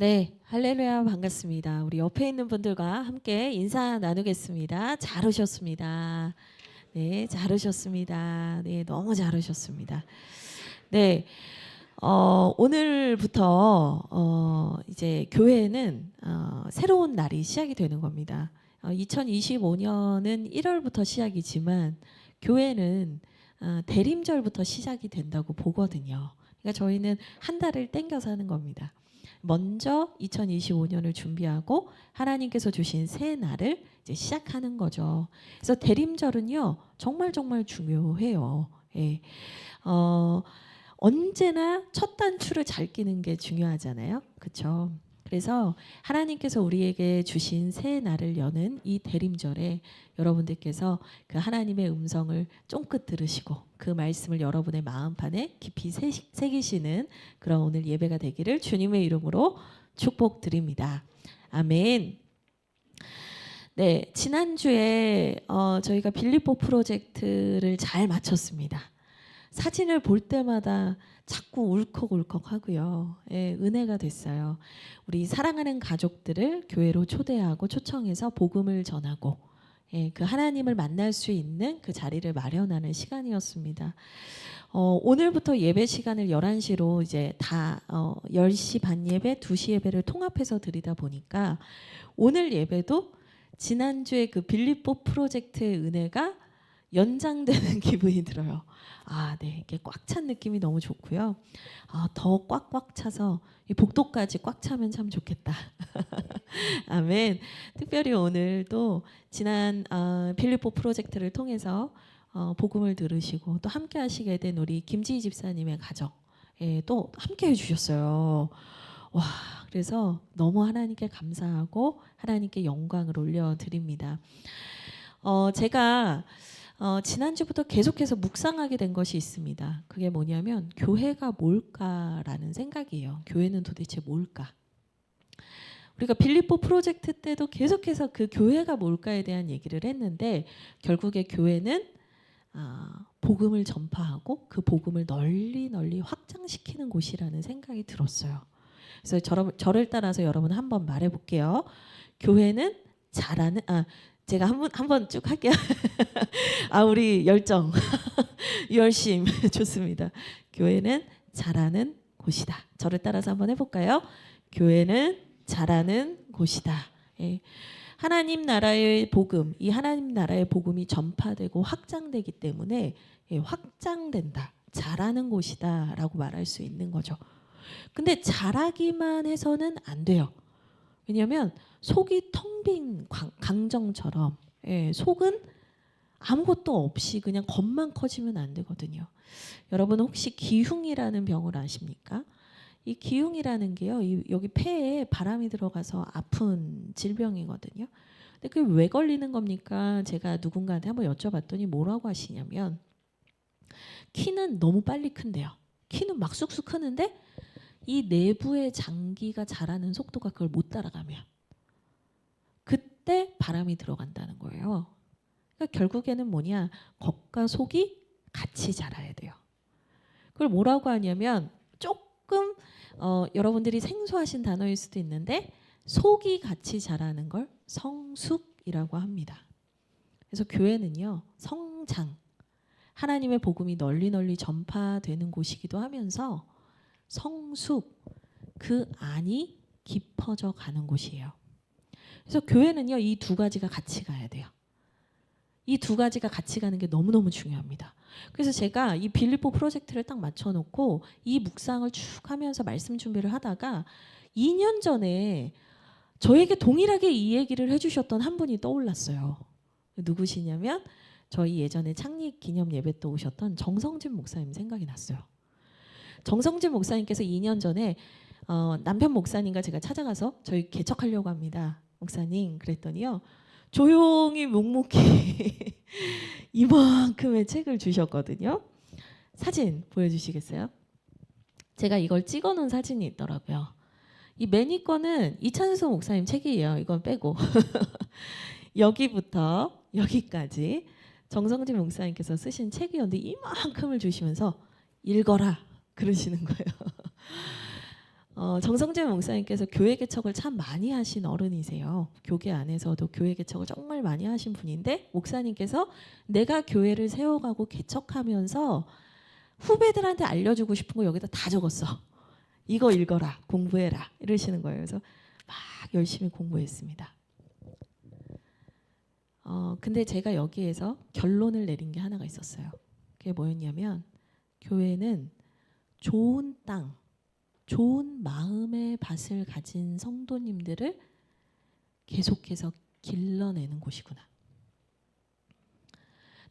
네, 할렐루야 반갑습니다. 우리 옆에 있는 분들과 함께 인사 나누겠습니다. 잘 오셨습니다. 네, 잘 오셨습니다. 네, 너무 잘 오셨습니다. 네, 오늘부터 이제 교회는 새로운 날이 시작이 되는 겁니다. 2025년은 1월부터 시작이지만 교회는 대림절부터 시작이 된다고 보거든요. 그러니까 저희는 한 달을 땡겨서 하는 겁니다. 먼저 2025년을 준비하고 하나님께서 주신 새 날을 이제 시작하는 거죠. 그래서 대림절은요 정말 정말 중요해요. 예. 언제나 첫 단추를 잘 끼는 게 중요하잖아요. 그렇죠? 그래서 하나님께서 우리에게 주신 새 날을 여는 이 대림절에 여러분들께서 그 하나님의 음성을 쫑긋 들으시고 그 말씀을 여러분의 마음판에 깊이 새기시는 그런 오늘 예배가 되기를 주님의 이름으로 축복드립니다. 아멘. 네, 지난주에 저희가 빌립보 프로젝트를 잘 마쳤습니다. 사진을 볼 때마다 자꾸 울컥울컥 하고요. 예, 은혜가 됐어요. 우리 사랑하는 가족들을 교회로 초대하고 초청해서 복음을 전하고 예, 그 하나님을 만날 수 있는 그 자리를 마련하는 시간이었습니다. 오늘부터 예배 시간을 11시로 이제 다 10시 반 예배, 2시 예배를 통합해서 드리다 보니까 오늘 예배도 지난주에 그 빌립보 프로젝트의 은혜가 연장되는 기분이 들어요. 네, 이렇게 꽉 찬 느낌이 너무 좋고요. 더 꽉꽉 차서 이 복도까지 꽉 차면 참 좋겠다. 아멘. 특별히 오늘도 지난 빌립보 프로젝트를 통해서 복음을 들으시고 또 함께 하시게 된 우리 김지희 집사님의 가정 또 함께 해주셨어요. 와, 그래서 너무 하나님께 감사하고 하나님께 영광을 올려드립니다. 제가 지난주부터 계속해서 묵상하게 된 것이 있습니다. 그게 뭐냐면 교회가 뭘까라는 생각이에요. 교회는 도대체 뭘까? 우리가 빌립보 프로젝트 때도 계속해서 그 교회가 뭘까에 대한 얘기를 했는데 결국에 교회는 복음을 전파하고 그 복음을 널리 널리 확장시키는 곳이라는 생각이 들었어요. 그래서 저를 따라서 여러분 한번 말해볼게요. 교회는 잘하는 제가 한번 쭉 할게요. 우리 열정, 열심 좋습니다. 교회는 잘하는 곳이다. 저를 따라서 한번 해볼까요? 교회는 잘하는 곳이다. 예. 하나님 나라의 복음, 이 하나님 나라의 복음이 전파되고 확장되기 때문에 확장된다, 잘하는 곳이다라고 말할 수 있는 거죠. 근데 잘하기만 해서는 안 돼요. 왜냐하면 속이 텅 빈 강정처럼 속은 아무것도 없이 그냥 겉만 커지면 안 되거든요. 여러분 혹시 기흉이라는 병을 아십니까? 이 기흉이라는 게요, 여기 폐에 바람이 들어가서 아픈 질병이거든요. 근데 그게 왜 걸리는 겁니까? 제가 누군가한테 한번 여쭤봤더니 뭐라고 하시냐면 키는 너무 빨리 큰대요. 키는 막 쑥쑥 크는데 이 내부의 장기가 자라는 속도가 그걸 못 따라가면 그때 바람이 들어간다는 거예요. 그러니까 결국에는 뭐냐, 겉과 속이 같이 자라야 돼요. 그걸 뭐라고 하냐면 조금 여러분들이 생소하신 단어일 수도 있는데 속이 같이 자라는 걸 성숙이라고 합니다. 그래서 교회는요 성장, 하나님의 복음이 널리 널리 전파되는 곳이기도 하면서 성숙, 그 안이 깊어져 가는 곳이에요. 그래서 교회는요 이 두 가지가 같이 가야 돼요. 이 두 가지가 같이 가는 게 너무너무 중요합니다. 그래서 제가 이 빌립보 프로젝트를 딱 맞춰놓고 이 묵상을 쭉 하면서 말씀 준비를 하다가 2년 전에 저에게 동일하게 이 얘기를 해주셨던 한 분이 떠올랐어요. 누구시냐면 저희 예전에 창립 기념 예배 때 오셨던 정성진 목사님 생각이 났어요. 정성진 목사님께서 2년 전에 남편 목사님과 제가 찾아가서 저희 개척하려고 합니다. 목사님 그랬더니요. 조용히 묵묵히 이만큼의 책을 주셨거든요. 사진 보여주시겠어요? 제가 이걸 찍어놓은 사진이 있더라고요. 이 매니꺼는 이찬수 목사님 책이에요. 이건 빼고 여기부터 여기까지 정성진 목사님께서 쓰신 책이었는데 이만큼을 주시면서 읽어라 그러시는 거예요. 정성재 목사님께서 교회 개척을 참 많이 하신 어른이세요. 교계 안에서도 교회 개척을 정말 많이 하신 분인데 목사님께서 내가 교회를 세워가고 개척하면서 후배들한테 알려주고 싶은 거 여기다 다 적었어. 이거 읽어라, 공부해라 이러시는 거예요. 그래서 막 열심히 공부했습니다. 근데 제가 여기에서 결론을 내린 게 하나가 있었어요. 그게 뭐였냐면 교회는 좋은 땅, 좋은 마음의 밭을 가진 성도님들을 계속해서 길러내는 곳이구나.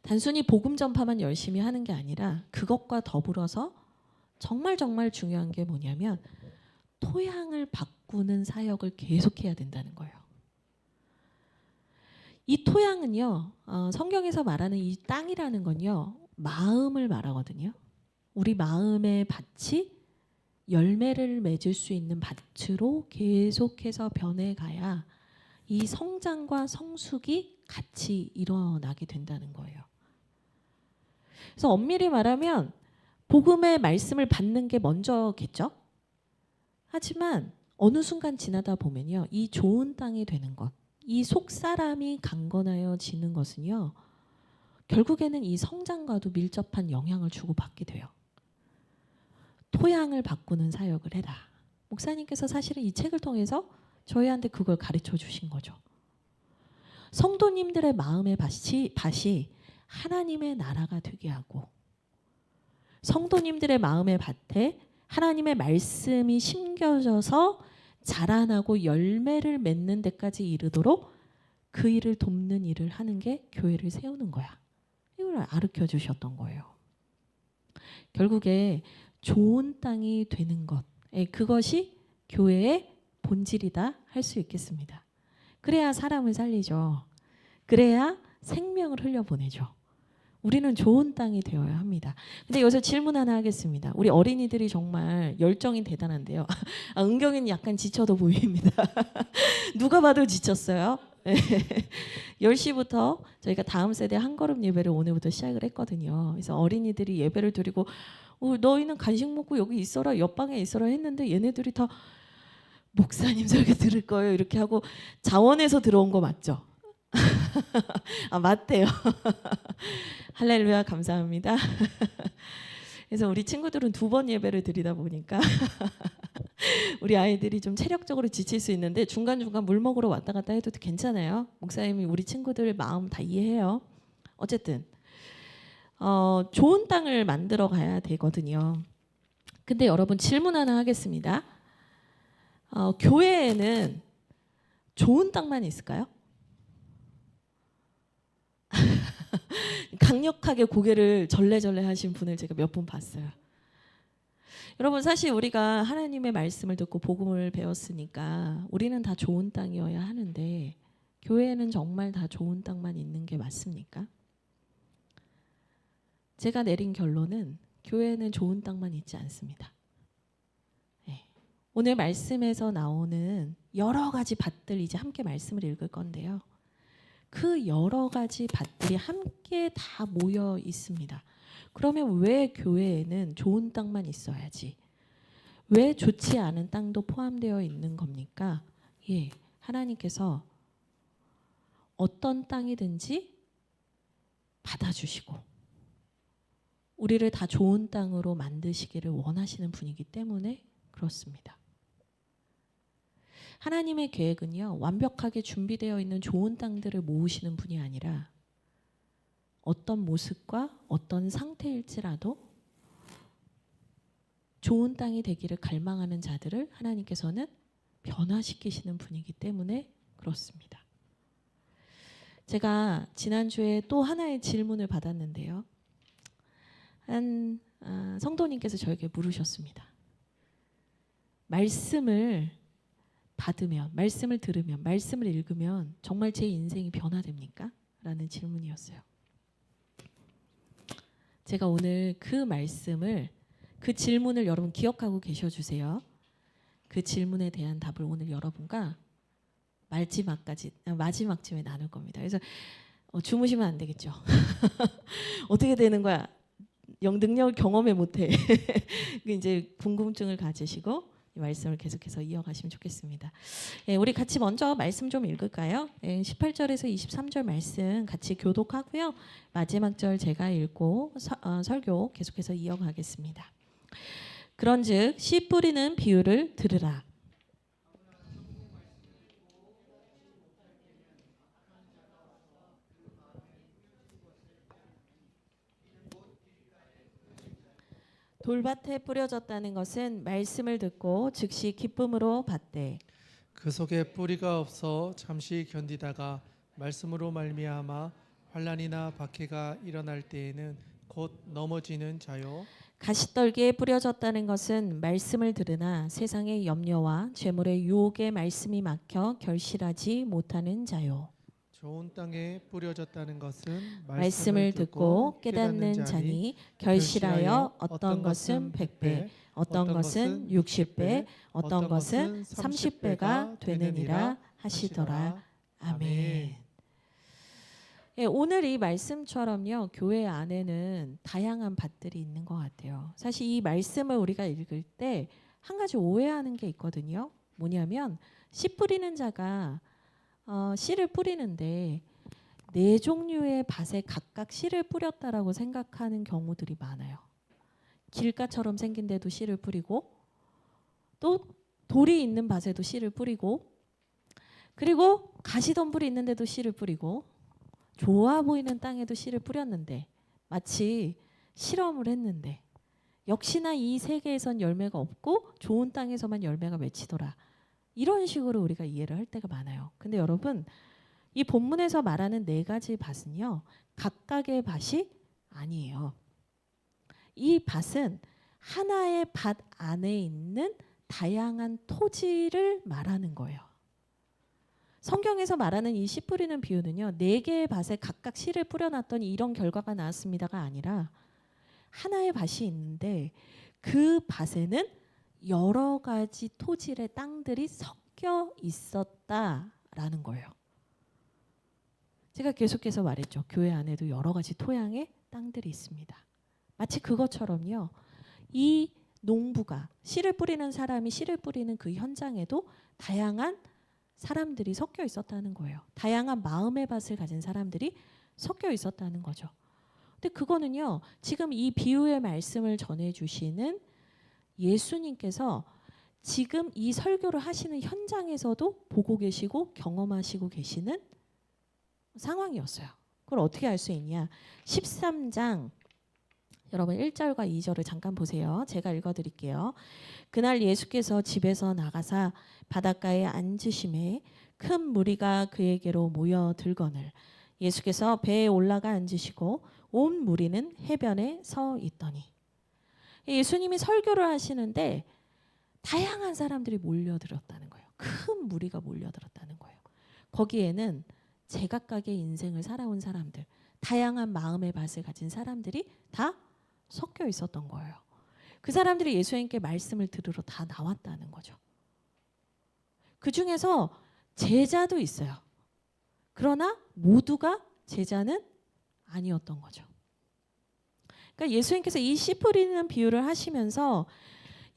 단순히 복음 전파만 열심히 하는 게 아니라 그것과 더불어서 정말 중요한 게 뭐냐면 토양을 바꾸는 사역을 계속해야 된다는 거예요. 이 토양은요, 성경에서 말하는 이 땅이라는 건요, 마음을 말하거든요. 우리 마음의 밭이 열매를 맺을 수 있는 밭으로 계속해서 변해가야 이 성장과 성숙이 같이 일어나게 된다는 거예요. 그래서 엄밀히 말하면 복음의 말씀을 받는 게 먼저겠죠. 하지만 어느 순간 지나다 보면요, 이 좋은 땅이 되는 것, 이 속사람이 강건하여지는 것은요, 결국에는 이 성장과도 밀접한 영향을 주고받게 돼요. 토양을 바꾸는 사역을 해라. 목사님께서 사실은 이 책을 통해서 저희한테 그걸 가르쳐 주신 거죠. 성도님들의 마음의 밭이 하나님의 나라가 되게 하고, 성도님들의 마음의 밭에 하나님의 말씀이 심겨져서 자라나고 열매를 맺는 데까지 이르도록 그 일을 돕는 일을 하는 게 교회를 세우는 거야. 이걸 가르쳐 주셨던 거예요. 결국에 좋은 땅이 되는 것, 그것이 교회의 본질이다 할 수 있겠습니다. 그래야 사람을 살리죠. 그래야 생명을 흘려보내죠. 우리는 좋은 땅이 되어야 합니다. 근데 여기서 질문 하나 하겠습니다. 우리 어린이들이 정말 열정이 대단한데요. 은경이는 약간 지쳐도 보입니다. 누가 봐도 지쳤어요. 10시부터 저희가 다음 세대 한걸음 예배를 오늘부터 시작을 했거든요. 그래서 어린이들이 예배를 드리고 너희는 간식 먹고 여기 있어라, 옆방에 있어라 했는데 얘네들이 다 목사님 설교 들을 거예요 이렇게 하고 자원에서 들어온 거 맞죠? 맞대요. 할렐루야, 감사합니다. 그래서 우리 친구들은 2번 예배를 드리다 보니까 우리 아이들이 좀 체력적으로 지칠 수 있는데 중간중간 물 먹으러 왔다 갔다 해도 괜찮아요. 목사님이 우리 친구들 마음 다 이해해요. 어쨌든 좋은 땅을 만들어 가야 되거든요. 근데 여러분 질문 하나 하겠습니다. 교회에는 좋은 땅만 있을까요? 강력하게 고개를 절레절레 하신 분을 제가 몇 분 봤어요. 여러분 사실 우리가 하나님의 말씀을 듣고 복음을 배웠으니까 우리는 다 좋은 땅이어야 하는데 교회에는 정말 다 좋은 땅만 있는 게 맞습니까? 제가 내린 결론은 교회에는 좋은 땅만 있지 않습니다. 네. 오늘 말씀에서 나오는 여러 가지 밭들 이제 함께 말씀을 읽을 건데요. 그 여러 가지 밭들이 함께 다 모여 있습니다. 그러면 왜 교회에는 좋은 땅만 있어야지? 왜 좋지 않은 땅도 포함되어 있는 겁니까? 예, 하나님께서 어떤 땅이든지 받아주시고 우리를 다 좋은 땅으로 만드시기를 원하시는 분이기 때문에 그렇습니다. 하나님의 계획은요, 완벽하게 준비되어 있는 좋은 땅들을 모으시는 분이 아니라 어떤 모습과 어떤 상태일지라도 좋은 땅이 되기를 갈망하는 자들을 하나님께서는 변화시키시는 분이기 때문에 그렇습니다. 제가 지난주에 또 하나의 질문을 받았는데요. 한 성도님께서 저에게 물으셨습니다. 말씀을 받으면, 말씀을 들으면, 말씀을 읽으면 정말 제 인생이 변화됩니까? 라는 질문이었어요. 제가 오늘 그 말씀을, 그 질문을 여러분 기억하고 계셔주세요. 그 질문에 대한 답을 오늘 여러분과 마지막쯤에 나눌 겁니다. 그래서 주무시면 안 되겠죠. 어떻게 되는 거야? 능력을 경험해 못해. 이제 궁금증을 가지시고 이 말씀을 계속해서 이어가시면 좋겠습니다. 예, 우리 같이 먼저 말씀 좀 읽을까요? 예, 18절에서 23절 말씀 같이 교독하고요. 마지막 절 제가 읽고 설교 계속해서 이어가겠습니다. 그런즉 씨 뿌리는 비유를 들으라. 돌밭에 뿌려졌다는 것은 말씀을 듣고 즉시 기쁨으로 받되 그 속에 뿌리가 없어 잠시 견디다가 말씀으로 말미암아 환난이나 박해가 일어날 때에는 곧 넘어지는 자요. 가시떨기에 뿌려졌다는 것은 말씀을 들으나 세상의 염려와 재물의 유혹에 말씀이 막혀 결실하지 못하는 자요. 좋은 땅에 뿌려졌다는 것은 말씀을 듣고 깨닫는 자니 결실하여 어떤 것은 100배, 어떤 것은 60배, 어떤 것은 30배가 되느니라 하시더라. 아멘. 예, 오늘 이 말씀처럼요, 교회 안에는 다양한 밭들이 있는 것 같아요. 사실 이 말씀을 우리가 읽을 때 한 가지 오해하는 게 있거든요. 뭐냐면 씨 뿌리는 자가 씨를 뿌리는데 네 종류의 밭에 각각 씨를 뿌렸다라고 생각하는 경우들이 많아요. 길가처럼 생긴 데도 씨를 뿌리고 또 돌이 있는 밭에도 씨를 뿌리고 그리고 가시덤불이 있는 데도 씨를 뿌리고 좋아 보이는 땅에도 씨를 뿌렸는데 마치 실험을 했는데 역시나 이 세계에선 열매가 없고 좋은 땅에서만 열매가 맺히더라. 이런 식으로 우리가 이해를 할 때가 많아요. 근데 여러분 이 본문에서 말하는 네 가지 밭은요. 각각의 밭이 아니에요. 이 밭은 하나의 밭 안에 있는 다양한 토지를 말하는 거예요. 성경에서 말하는 이 씨 뿌리는 비유는요. 네 개의 밭에 각각 씨를 뿌려놨더니 이런 결과가 나왔습니다가 아니라 하나의 밭이 있는데 그 밭에는 여러 가지 토질의 땅들이 섞여 있었다라는 거예요. 제가 계속해서 말했죠. 교회 안에도 여러 가지 토양의 땅들이 있습니다. 마치 그것처럼요. 이 농부가 씨를 뿌리는 사람이 씨를 뿌리는 그 현장에도 다양한 사람들이 섞여 있었다는 거예요. 다양한 마음의 밭을 가진 사람들이 섞여 있었다는 거죠. 근데 그거는요. 지금 이 비유의 말씀을 전해주시는 예수님께서 지금 이 설교를 하시는 현장에서도 보고 계시고 경험하시고 계시는 상황이었어요. 그걸 어떻게 알 수 있냐? 13장 여러분 1절과 2절을 잠깐 보세요. 제가 읽어드릴게요. 그날 예수께서 집에서 나가사 바닷가에 앉으심에 큰 무리가 그에게로 모여들거늘 예수께서 배에 올라가 앉으시고 온 무리는 해변에 서 있더니 예수님이 설교를 하시는데 다양한 사람들이 몰려들었다는 거예요. 큰 무리가 몰려들었다는 거예요. 거기에는 제각각의 인생을 살아온 사람들, 다양한 마음의 밭을 가진 사람들이 다 섞여 있었던 거예요. 그 사람들이 예수님께 말씀을 들으러 다 나왔다는 거죠. 그 중에서 제자도 있어요. 그러나 모두가 제자는 아니었던 거죠. 그러니까 예수님께서 이 씨 뿌리는 비유를 하시면서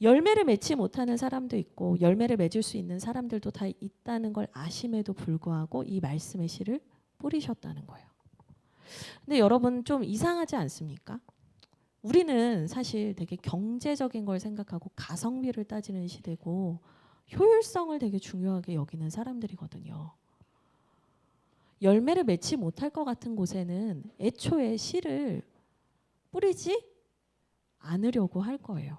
열매를 맺지 못하는 사람도 있고 열매를 맺을 수 있는 사람들도 다 있다는 걸 아심에도 불구하고 이 말씀의 씨를 뿌리셨다는 거예요. 근데 여러분 좀 이상하지 않습니까? 우리는 사실 되게 경제적인 걸 생각하고 가성비를 따지는 시대고 효율성을 되게 중요하게 여기는 사람들이거든요. 열매를 맺지 못할 것 같은 곳에는 애초에 씨를 뿌리지 않으려고 할 거예요.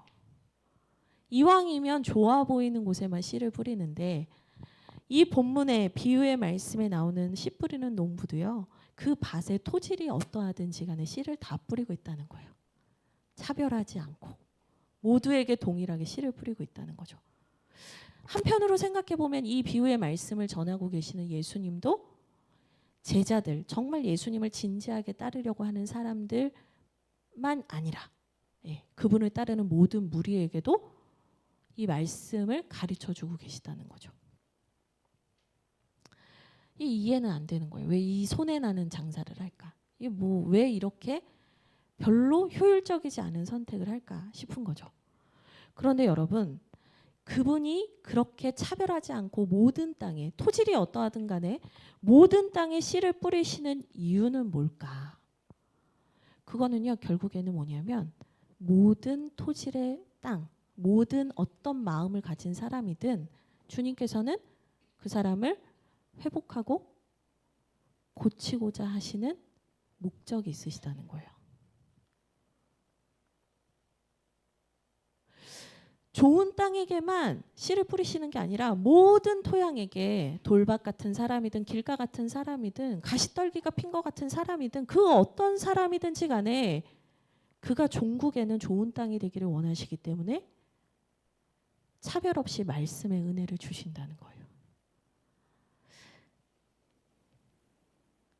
이왕이면 좋아 보이는 곳에만 씨를 뿌리는데 이 본문의 비유의 말씀에 나오는 씨 뿌리는 농부도요. 그 밭의 토질이 어떠하든지 간에 씨를 다 뿌리고 있다는 거예요. 차별하지 않고 모두에게 동일하게 씨를 뿌리고 있다는 거죠. 한편으로 생각해 보면 이 비유의 말씀을 전하고 계시는 예수님도 제자들, 정말 예수님을 진지하게 따르려고 하는 사람들만 아니라 그분을 따르는 모든 무리에게도 이 말씀을 가르쳐주고 계시다는 거죠. 이 이해는 안 되는 거예요. 왜 이 손해나는 장사를 할까? 이게 뭐 왜 이렇게 별로 효율적이지 않은 선택을 할까 싶은 거죠. 그런데 여러분 그분이 그렇게 차별하지 않고 모든 땅에, 토질이 어떠하든 간에 모든 땅에 씨를 뿌리시는 이유는 뭘까? 그거는요, 결국에는 뭐냐면 모든 토질의 땅, 모든 어떤 마음을 가진 사람이든 주님께서는 그 사람을 회복하고 고치고자 하시는 목적이 있으시다는 거예요. 좋은 땅에게만 씨를 뿌리시는 게 아니라 모든 토양에게, 돌밭 같은 사람이든 길가 같은 사람이든 가시떨기가 핀 것 같은 사람이든 그 어떤 사람이든지 간에 그가 종국에는 좋은 땅이 되기를 원하시기 때문에 차별 없이 말씀의 은혜를 주신다는 거예요.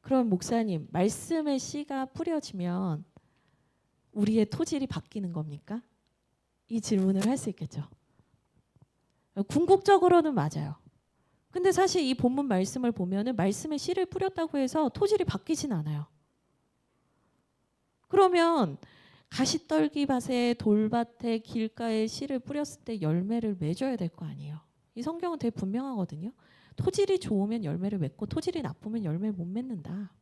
그럼 목사님, 말씀의 씨가 뿌려지면 우리의 토질이 바뀌는 겁니까? 이 질문을 할 수 있겠죠. 궁극적으로는 맞아요. 근데 사실 이 본문 말씀을 보면은 말씀의 씨를 뿌렸다고 해서 토질이 바뀌진 않아요. 그러면 가시떨기 밭에, 돌밭에, 길가에 씨를 뿌렸을 때 열매를 맺어야 될 거 아니에요. 이 성경은 되게 분명하거든요. 토질이 좋으면 열매를 맺고 토질이 나쁘면 열매를 못 맺는다.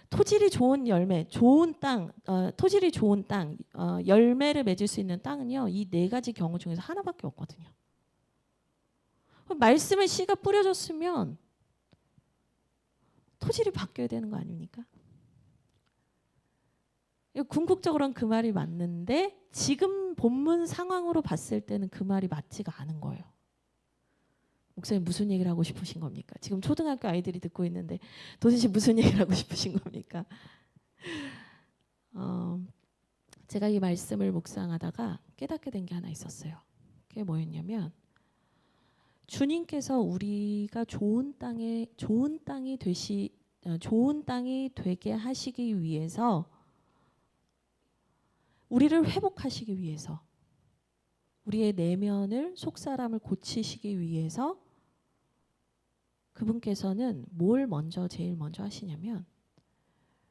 토질이 좋은 열매, 좋은 땅, 토질이 좋은 땅, 열매를 맺을 수 있는 땅은요, 이 네 가지 경우 중에서 하나밖에 없거든요. 말씀의 씨가 뿌려졌으면 토질이 바뀌어야 되는 거 아닙니까? 궁극적으로는 그 말이 맞는데 지금 본문 상황으로 봤을 때는 그 말이 맞지가 않은 거예요. 목사님 무슨 얘기를 하고 싶으신 겁니까? 지금 초등학교 아이들이 듣고 있는데 도대체 무슨 얘기를 하고 싶으신 겁니까? 제가 이 말씀을 묵상하다가 깨닫게 된 게 하나 있었어요. 그게 뭐였냐면 주님께서 우리가 좋은 땅이 되게 하시기 위해서, 우리를 회복하시기 위해서, 우리의 내면을, 속사람을 고치시기 위해서 그분께서는 뭘 제일 먼저 하시냐면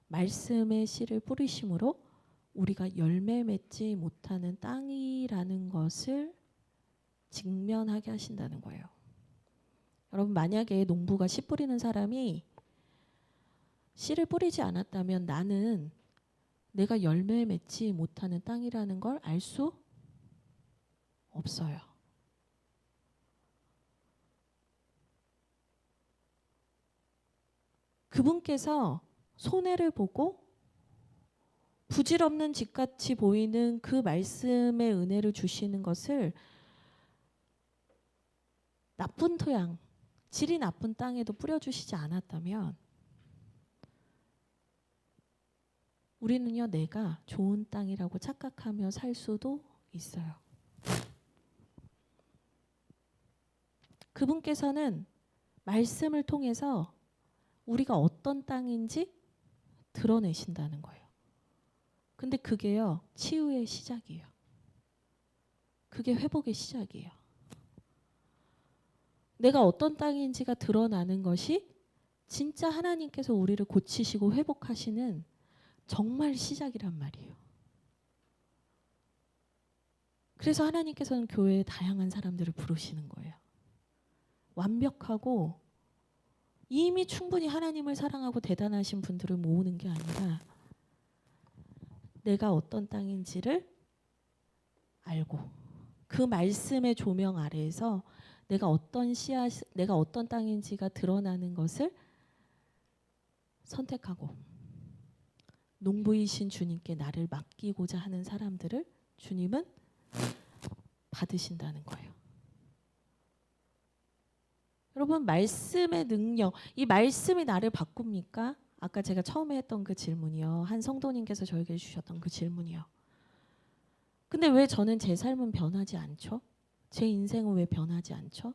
말씀의 씨를 뿌리심으로 우리가 열매 맺지 못하는 땅이라는 것을 직면하게 하신다는 거예요. 여러분, 만약에 농부가 씨 뿌리는 사람이 씨를 뿌리지 않았다면 나는 내가 열매 맺지 못하는 땅이라는 걸 알 수 없어요. 그분께서 손해를 보고 부질없는 집같이 보이는 그 말씀의 은혜를 주시는 것을 나쁜 토양, 질이 나쁜 땅에도 뿌려주시지 않았다면 우리는요, 내가 좋은 땅이라고 착각하며 살 수도 있어요. 그분께서는 말씀을 통해서 우리가 어떤 땅인지 드러내신다는 거예요. 근데 그게요, 치유의 시작이에요. 그게 회복의 시작이에요. 내가 어떤 땅인지가 드러나는 것이 진짜 하나님께서 우리를 고치시고 회복하시는 정말 시작이란 말이에요. 그래서 하나님께서는 교회에 다양한 사람들을 부르시는 거예요. 완벽하고 이미 충분히 하나님을 사랑하고 대단하신 분들을 모으는 게 아니라 내가 어떤 땅인지를 알고 그 말씀의 조명 아래에서 내가 어떤 땅인지가 드러나는 것을 선택하고 농부이신 주님께 나를 맡기고자 하는 사람들을 주님은 받으신다는 거예요. 여러분, 말씀의 능력, 이 말씀이 나를 바꿉니까? 아까 제가 처음에 했던 그 질문이요. 한 성도님께서 저에게 주셨던 그 질문이요. 근데 왜 저는 제 삶은 변하지 않죠? 제 인생은 왜 변하지 않죠?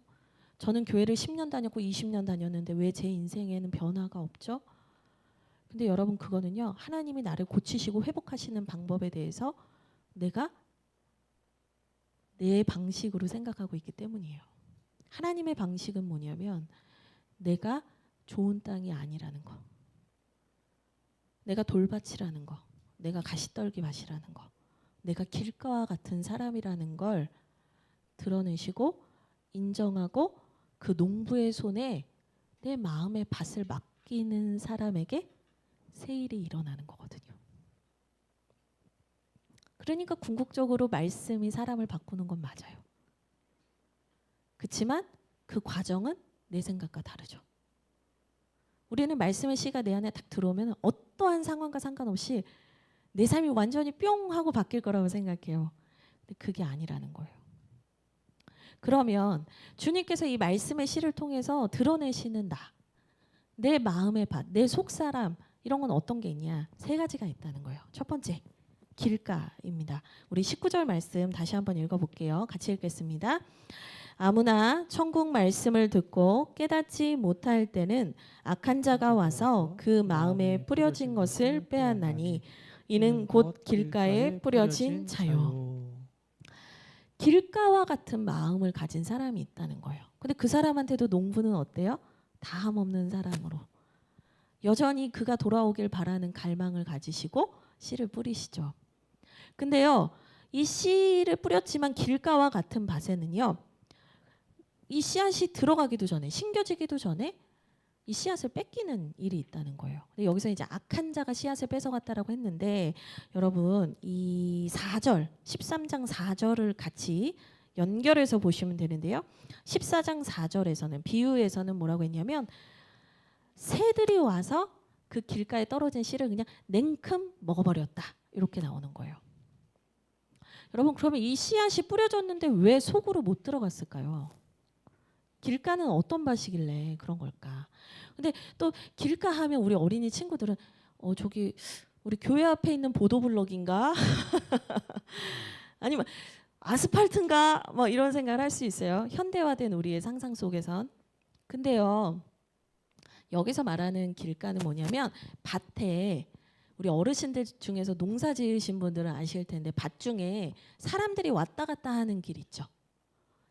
저는 교회를 10년 다녔고 20년 다녔는데 왜 제 인생에는 변화가 없죠? 근데 여러분, 그거는요, 하나님이 나를 고치시고 회복하시는 방법에 대해서 내가 내 방식으로 생각하고 있기 때문이에요. 하나님의 방식은 뭐냐면 내가 좋은 땅이 아니라는 거, 내가 돌밭이라는 거, 내가 가시떨기 밭이라는 거, 내가 길가와 같은 사람이라는 걸 드러내시고 인정하고 그 농부의 손에 내 마음의 밭을 맡기는 사람에게 새 일이 일어나는 거거든요. 그러니까 궁극적으로 말씀이 사람을 바꾸는 건 맞아요. 그렇지만 그 과정은 내 생각과 다르죠. 우리는 말씀의 씨가 내 안에 딱 들어오면 어떠한 상황과 상관없이 내 삶이 완전히 뿅 하고 바뀔 거라고 생각해요. 근데 그게 아니라는 거예요. 그러면 주님께서 이 말씀의 씨를 통해서 드러내시는 나, 내 마음의 밭, 내 속사람 이런 건 어떤 게 있냐? 세 가지가 있다는 거예요. 첫 번째, 길가입니다. 우리 19절 말씀 다시 한번 읽어볼게요. 같이 읽겠습니다. 아무나 천국 말씀을 듣고 깨닫지 못할 때는 악한 자가 와서 그 마음에 뿌려진 것을 빼앗나니 이는 곧 길가에 뿌려진 자요. 길가와 같은 마음을 가진 사람이 있다는 거예요. 근데 그 사람한테도 농부는 어때요? 다함 없는 사람으로 여전히 그가 돌아오길 바라는 갈망을 가지시고 씨를 뿌리시죠. 근데요, 이 씨를 뿌렸지만 길가와 같은 밭에는요, 이 씨앗이 들어가기도 전에, 심겨지기도 전에 이 씨앗을 뺏기는 일이 있다는 거예요. 근데 여기서 이제 악한 자가 씨앗을 뺏어갔다라고 했는데, 여러분 이 4절, 13장 4절을 같이 연결해서 보시면 되는데요. 14장 4절에서는 비유에서는 뭐라고 했냐면 새들이 와서 그 길가에 떨어진 씨를 그냥 냉큼 먹어버렸다. 이렇게 나오는 거예요. 여러분 그러면 이 씨앗이 뿌려졌는데 왜 속으로 못 들어갔을까요? 길가는 어떤 밭이길래 그런 걸까? 근데 또 길가 하면 우리 어린이 친구들은 저기 우리 교회 앞에 있는 보도블럭인가? 아니면 아스팔트인가? 뭐 이런 생각을 할 수 있어요. 현대화된 우리의 상상 속에선. 근데요. 여기서 말하는 길가는 뭐냐면 밭에 우리 어르신들 중에서 농사 지으신 분들은 아실 텐데 밭 중에 사람들이 왔다 갔다 하는 길 있죠.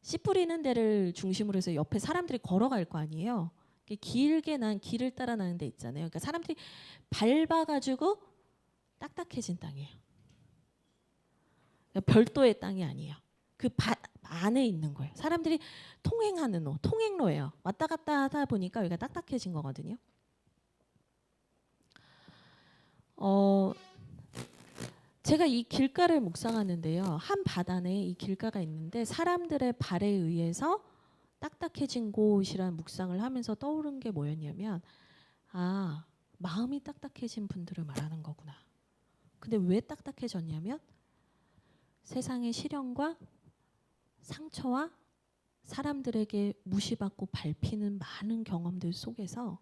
씨 뿌리는 데를 중심으로 해서 옆에 사람들이 걸어갈 거 아니에요. 길게 난 길을 따라 나는 데 있잖아요. 그러니까 사람들이 밟아가지고 딱딱해진 땅이에요. 그러니까 별도의 땅이 아니에요. 그 밭 안에 있는 거예요. 사람들이 통행하는 통행로예요. 왔다 갔다 하다 보니까 여기가 딱딱해진 거거든요. 제가 이 길가를 묵상하는데요. 한 밭 안에 이 길가가 있는데 사람들의 발에 의해서 딱딱해진 곳이라는 묵상을 하면서 떠오른 게 뭐였냐면 마음이 딱딱해진 분들을 말하는 거구나. 근데 왜 딱딱해졌냐면 세상의 시련과 상처와 사람들에게 무시받고 밟히는 많은 경험들 속에서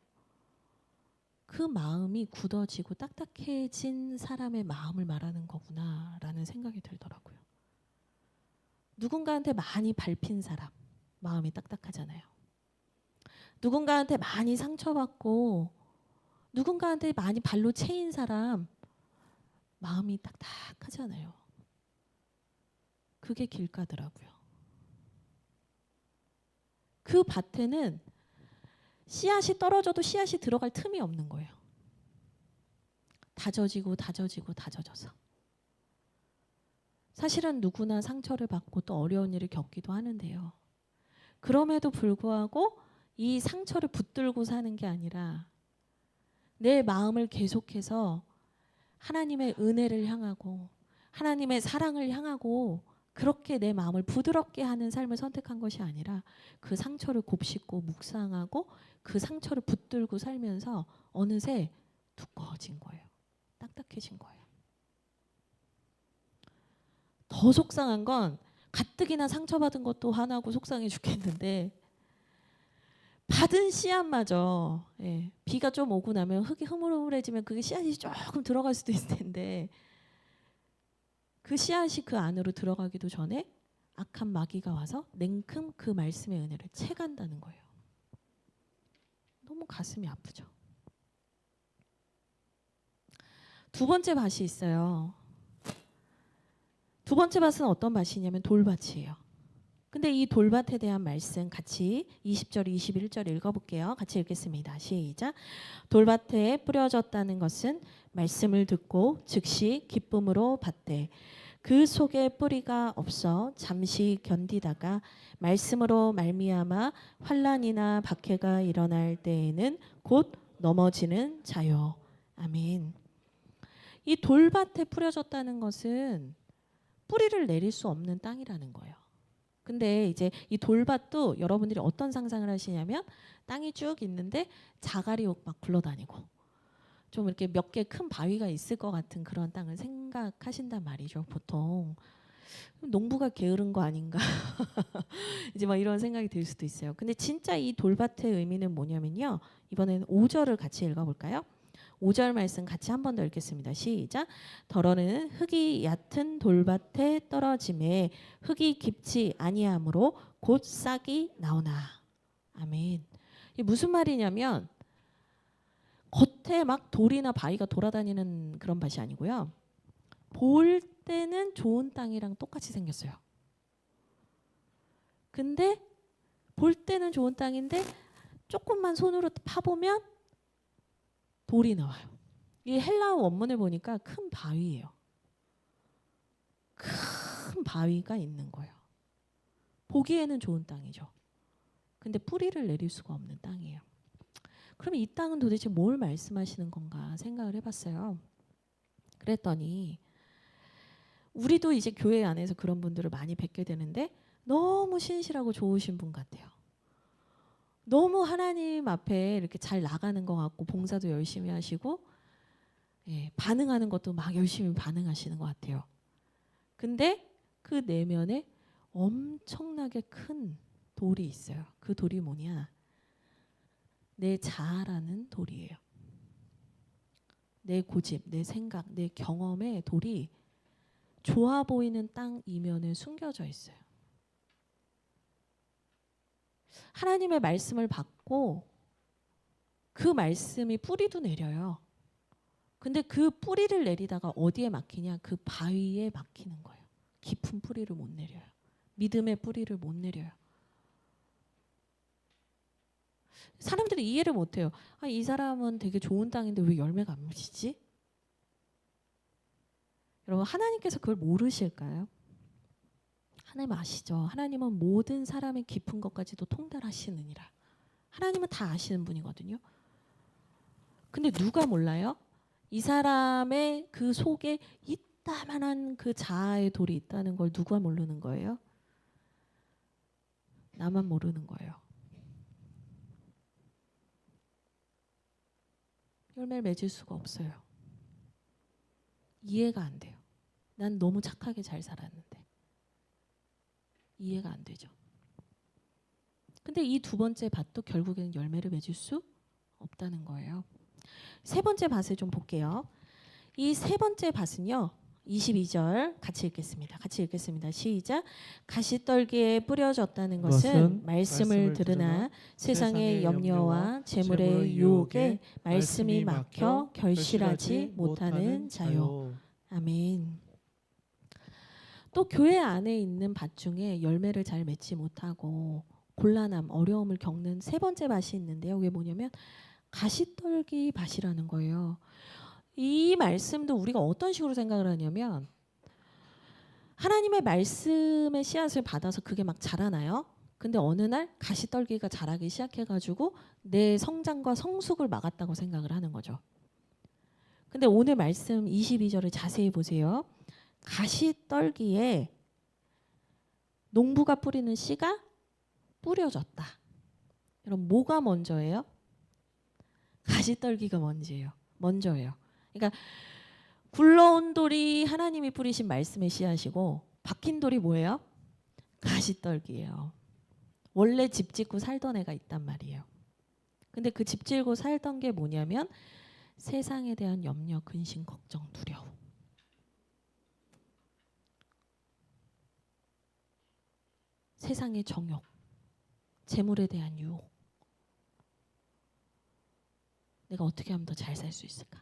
그 마음이 굳어지고 딱딱해진 사람의 마음을 말하는 거구나라는 생각이 들더라고요. 누군가한테 많이 밟힌 사람, 마음이 딱딱하잖아요. 누군가한테 많이 상처받고 누군가한테 많이 발로 채인 사람, 마음이 딱딱하잖아요. 그게 길가더라고요. 그 밭에는 씨앗이 떨어져도 씨앗이 들어갈 틈이 없는 거예요. 다져지고 다져지고 다져져서. 사실은 누구나 상처를 받고 또 어려운 일을 겪기도 하는데요. 그럼에도 불구하고 이 상처를 붙들고 사는 게 아니라 내 마음을 계속해서 하나님의 은혜를 향하고 하나님의 사랑을 향하고 그렇게 내 마음을 부드럽게 하는 삶을 선택한 것이 아니라 그 상처를 곱씹고 묵상하고 그 상처를 붙들고 살면서 어느새 두꺼워진 거예요. 딱딱해진 거예요. 더 속상한 건 가뜩이나 상처받은 것도 화나고 속상해 죽겠는데 받은 씨앗마저 비가 좀 오고 나면 흙이 흐물흐물해지면 그게 씨앗이 조금 들어갈 수도 있을 텐데 그 씨앗이 그 안으로 들어가기도 전에 악한 마귀가 와서 냉큼 그 말씀의 은혜를 채간다는 거예요. 너무 가슴이 아프죠. 두 번째 밭이 있어요. 두 번째 밭은 어떤 밭이냐면 돌밭이에요. 근데 이 돌밭에 대한 말씀 같이 20절, 21절 읽어볼게요. 같이 읽겠습니다. 시작. 돌밭에 뿌려졌다는 것은 말씀을 듣고 즉시 기쁨으로 받되 그 속에 뿌리가 없어 잠시 견디다가 말씀으로 말미암아 환난이나 박해가 일어날 때에는 곧 넘어지는 자요. 아멘. 이 돌밭에 뿌려졌다는 것은 뿌리를 내릴 수 없는 땅이라는 거예요. 근데 이제 이 돌밭도 여러분들이 어떤 상상을 하시냐면 땅이 쭉 있는데 자갈이 막 굴러다니고 좀 이렇게 몇 개 큰 바위가 있을 것 같은 그런 땅을 생각하신단 말이죠. 보통 농부가 게으른 거 아닌가 이제 막 이런 생각이 들 수도 있어요. 근데 진짜 이 돌밭의 의미는 뭐냐면요. 이번에는 5절을 같이 읽어볼까요? 5절 말씀 같이 한 번 더 읽겠습니다. 시작. 더러는 흙이 얕은 돌밭에 떨어짐에 흙이 깊지 아니하므로 곧 싹이 나오나. 아멘. 이게 무슨 말이냐면 겉에 막 돌이나 바위가 돌아다니는 그런 밭이 아니고요. 볼 때는 좋은 땅이랑 똑같이 생겼어요. 근데 볼 때는 좋은 땅인데 조금만 손으로 파보면 돌이 나와요. 이 헬라어 원문을 보니까 큰 바위예요. 큰 바위가 있는 거예요. 보기에는 좋은 땅이죠. 근데 뿌리를 내릴 수가 없는 땅이에요. 그럼 이 땅은 도대체 뭘 말씀하시는 건가 생각을 해봤어요. 그랬더니 우리도 이제 교회 안에서 그런 분들을 많이 뵙게 되는데 너무 신실하고 좋으신 분 같아요. 너무 하나님 앞에 이렇게 잘 나가는 것 같고 봉사도 열심히 하시고 반응하는 것도 막 열심히 반응하시는 것 같아요. 근데 그 내면에 엄청나게 큰 돌이 있어요. 그 돌이 뭐냐? 내 자아라는 돌이에요. 내 고집, 내 생각, 내 경험의 돌이 좋아 보이는 땅 이면에 숨겨져 있어요. 하나님의 말씀을 받고 그 말씀이 뿌리도 내려요. 근데 그 뿌리를 내리다가 어디에 막히냐? 그 바위에 막히는 거예요. 깊은 뿌리를 못 내려요. 믿음의 뿌리를 못 내려요. 사람들이 이해를 못해요. 이 사람은 되게 좋은 땅인데 왜 열매가 안 맺히지? 여러분 하나님께서 그걸 모르실까요? 하나님 아시죠? 하나님은 모든 사람의 깊은 것까지도 통달하시느니라. 하나님은 다 아시는 분이거든요. 근데 누가 몰라요? 이 사람의 그 속에 이따만한 그 자아의 돌이 있다는 걸 누가 모르는 거예요? 나만 모르는 거예요. 열매를 맺을 수가 없어요. 이해가 안 돼요. 난 너무 착하게 잘 살았는데. 이해가 안 되죠. 근데 이 두 번째 밭도 결국에는 열매를 맺을 수 없다는 거예요. 세 번째 밭을 좀 볼게요. 이 세 번째 밭은요. 22절 같이 읽겠습니다. 시작. 가시떨기에 뿌려졌다는 것은 말씀을 들으나 세상의 염려와 재물의 유혹에 말씀이 막혀 결실하지 못하는 자요. 아멘. 또 교회 안에 있는 밭 중에 열매를 잘 맺지 못하고 곤란함, 어려움을 겪는 세 번째 밭이 있는데요. 그게 뭐냐면 가시떨기 밭이라는 거예요. 이 말씀도 우리가 어떤 식으로 생각을 하냐면 하나님의 말씀의 씨앗을 받아서 그게 막 자라나요. 근데 어느 날 가시떨기가 자라기 시작해가지고 내 성장과 성숙을 막았다고 생각을 하는 거죠. 근데 오늘 말씀 22절을 자세히 보세요. 가시떨기에 농부가 뿌리는 씨가 뿌려졌다. 여러분 뭐가 먼저예요? 가시떨기가 먼저예요. 그러니까 굴러온 돌이 하나님이 뿌리신 말씀의 씨앗이고 박힌 돌이 뭐예요? 가시떨기예요. 원래 집 짓고 살던 애가 있단 말이에요. 근데 그 집 짓고 살던 게 뭐냐면 세상에 대한 염려, 근심, 걱정, 두려움. 세상의 정욕, 재물에 대한 유혹. 내가 어떻게 하면 더 잘 살 수 있을까?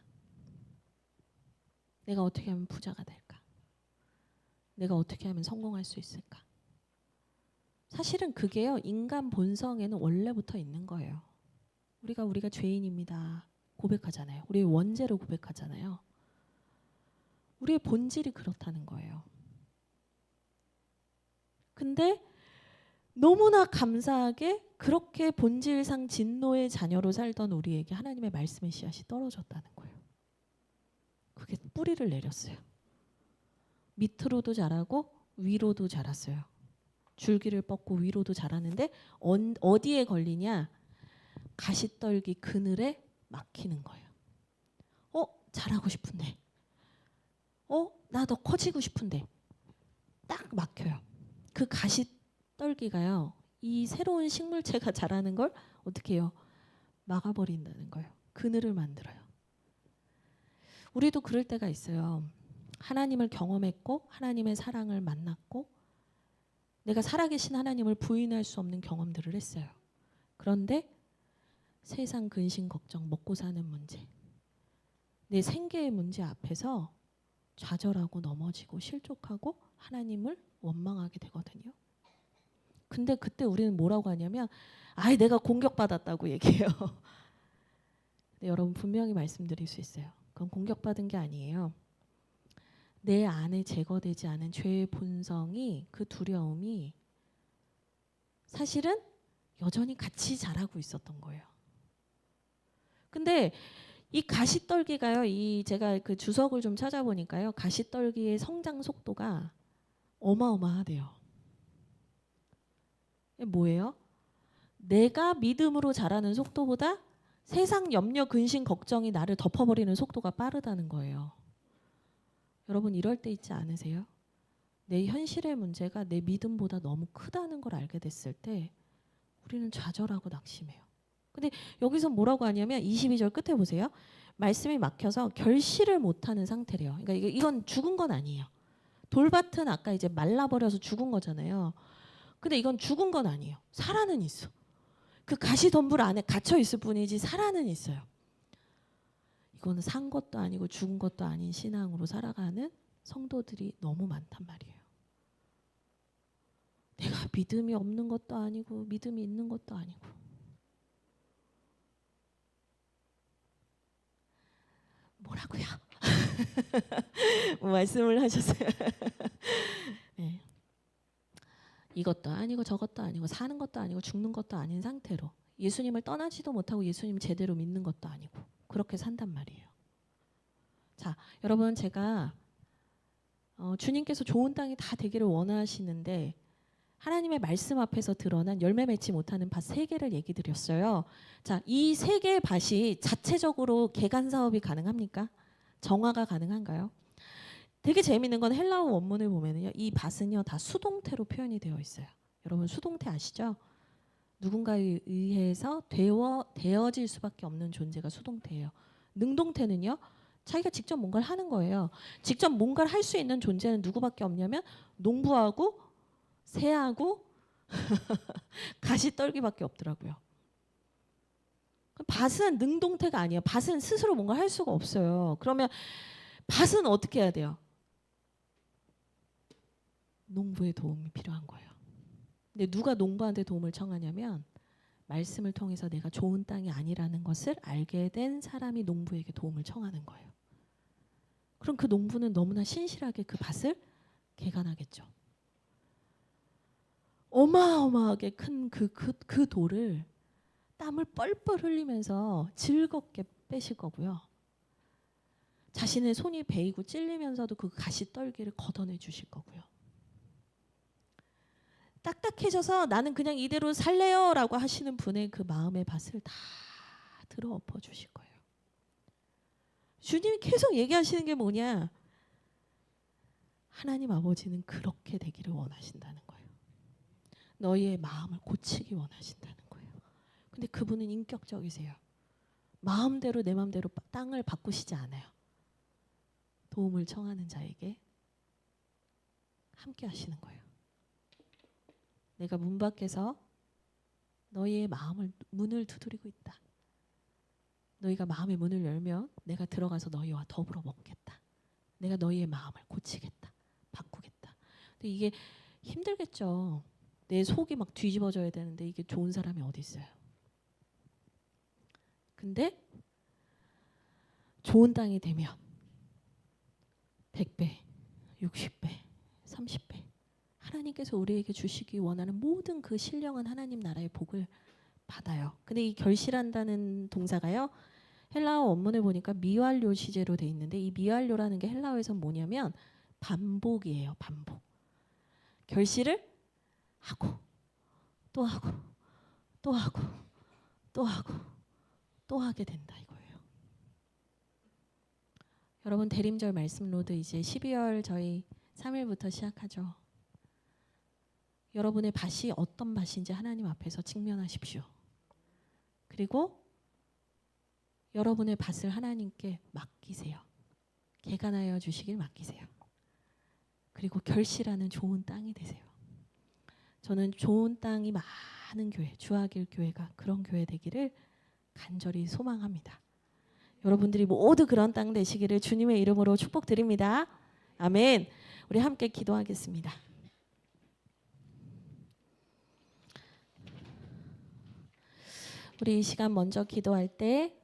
내가 어떻게 하면 부자가 될까? 내가 어떻게 하면 성공할 수 있을까? 사실은 그게요. 인간 본성에는 원래부터 있는 거예요. 우리가 죄인입니다. 고백하잖아요. 우리의 원죄를 고백하잖아요. 우리의 본질이 그렇다는 거예요. 근데 너무나 감사하게 그렇게 본질상 진노의 자녀로 살던 우리에게 하나님의 말씀의 씨앗이 떨어졌다는 거예요. 그게 뿌리를 내렸어요. 밑으로도 자라고 위로도 자랐어요. 줄기를 뻗고 위로도 자라는데 어디에 걸리냐? 가시떨기 그늘에 막히는 거예요. 잘하고 싶은데. 나 더 커지고 싶은데. 딱 막혀요. 그 가시떨기가요. 이 새로운 식물체가 자라는 걸 어떻게 해요? 막아버린다는 거예요. 그늘을 만들어요. 우리도 그럴 때가 있어요. 하나님을 경험했고 하나님의 사랑을 만났고 내가 살아계신 하나님을 부인할 수 없는 경험들을 했어요. 그런데 세상 근심 걱정 먹고 사는 문제 내 생계의 문제 앞에서 좌절하고 넘어지고 실족하고 하나님을 원망하게 되거든요. 근데 그때 우리는 뭐라고 하냐면 내가 공격받았다고 얘기해요. 근데 여러분 분명히 말씀드릴 수 있어요. 그건 공격받은 게 아니에요. 내 안에 제거되지 않은 죄의 본성이 그 두려움이 사실은 여전히 같이 자라고 있었던 거예요. 근데 이 가시떨기가요. 제가 그 주석을 좀 찾아보니까요. 가시떨기의 성장 속도가 어마어마하대요. 뭐예요? 내가 믿음으로 자라는 속도보다 세상 염려, 근심, 걱정이 나를 덮어버리는 속도가 빠르다는 거예요. 여러분 이럴 때 있지 않으세요? 내 현실의 문제가 내 믿음보다 너무 크다는 걸 알게 됐을 때 우리는 좌절하고 낙심해요. 근데 여기서 뭐라고 하냐면 22절 끝에 보세요. 말씀이 막혀서 결실을 못하는 상태래요. 그러니까 이건 죽은 건 아니에요. 돌밭은 아까 이제 말라버려서 죽은 거잖아요. 근데 이건 죽은 건 아니에요. 살아는 있어. 그 가시덤불 안에 갇혀 있을 뿐이지 살아는 있어요. 이거는 산 것도 아니고 죽은 것도 아닌 신앙으로 살아가는 성도들이 너무 많단 말이에요. 내가 믿음이 없는 것도 아니고 믿음이 있는 것도 아니고. 뭐라고요? 말씀을 하셨어요. 네. 이것도 아니고 저것도 아니고 사는 것도 아니고 죽는 것도 아닌 상태로 예수님을 떠나지도 못하고 예수님 제대로 믿는 것도 아니고 그렇게 산단 말이에요. 자, 여러분 제가 주님께서 좋은 땅이 다 되기를 원하시는데 하나님의 말씀 앞에서 드러난 열매 맺지 못하는 밭 3개를 얘기 드렸어요. 자, 이 3개의 밭이 자체적으로 개간 사업이 가능합니까? 정화가 가능한가요? 되게 재미있는 건 헬라어 원문을 보면은요. 이 밭은요. 다 수동태로 표현이 되어 있어요. 여러분 수동태 아시죠? 누군가에 의해서 되어질 수밖에 없는 존재가 수동태예요. 능동태는요. 자기가 직접 뭔가를 하는 거예요. 직접 뭔가를 할 수 있는 존재는 누구밖에 없냐면 농부하고 새하고 가시떨기밖에 없더라고요. 밭은 능동태가 아니에요. 밭은 스스로 뭔가 할 수가 없어요. 그러면 밭은 어떻게 해야 돼요? 농부의 도움이 필요한 거예요. 근데 누가 농부한테 도움을 청하냐면 말씀을 통해서 내가 좋은 땅이 아니라는 것을 알게 된 사람이 농부에게 도움을 청하는 거예요. 그럼 그 농부는 너무나 신실하게 그 밭을 개간하겠죠. 어마어마하게 큰 그 돌을 땀을 뻘뻘 흘리면서 즐겁게 빼실 거고요. 자신의 손이 베이고 찔리면서도 그 가시떨기를 걷어내 주실 거고요. 딱딱해져서 나는 그냥 이대로 살래요 라고 하시는 분의 그 마음의 밭을 다 들어 엎어 주실 거예요. 주님이 계속 얘기하시는 게 뭐냐? 하나님 아버지는 그렇게 되기를 원하신다는 거예요. 너희의 마음을 고치기 원하신다는 거예요. 근데 그분은 인격적이세요. 마음대로 내 마음대로 땅을 바꾸시지 않아요. 도움을 청하는 자에게 함께 하시는 거예요. 내가 문 밖에서 너희의 문을 두드리고 있다. 너희가 마음의 문을 열면 내가 들어가서 너희와 더불어 먹겠다. 내가 너희의 마음을 고치겠다. 바꾸겠다. 근데 이게 힘들겠죠. 내 속이 막 뒤집어져야 되는데 이게 좋은 사람이 어디 있어요. 근데 좋은 땅이 되면 100배, 60배, 30배 하나님께서 우리에게 주시기 원하는 모든 그 신령한 하나님 나라의 복을 받아요. 근데 이 결실한다는 동사가요. 헬라어 원문을 보니까 미완료 시제로 돼 있는데 이 미완료라는 게 헬라어에서 뭐냐면 반복이에요. 반복. 결실을 하고 또 하고 또 하고 또 하고 또 하게 된다 이거예요. 여러분 대림절 말씀 로드 이제 12월 저희 3일부터 시작하죠. 여러분의 밭이 어떤 밭인지 하나님 앞에서 직면하십시오. 그리고 여러분의 밭을 하나님께 맡기세요. 개간하여 주시길 맡기세요. 그리고 결실하는 좋은 땅이 되세요. 저는 좋은 땅이 많은 교회, 주하길 교회가 그런 교회 되기를 간절히 소망합니다. 여러분들이 모두 그런 땅 되시기를 주님의 이름으로 축복드립니다. 아멘. 우리 함께 기도하겠습니다. 우리 이 시간 먼저 기도할 때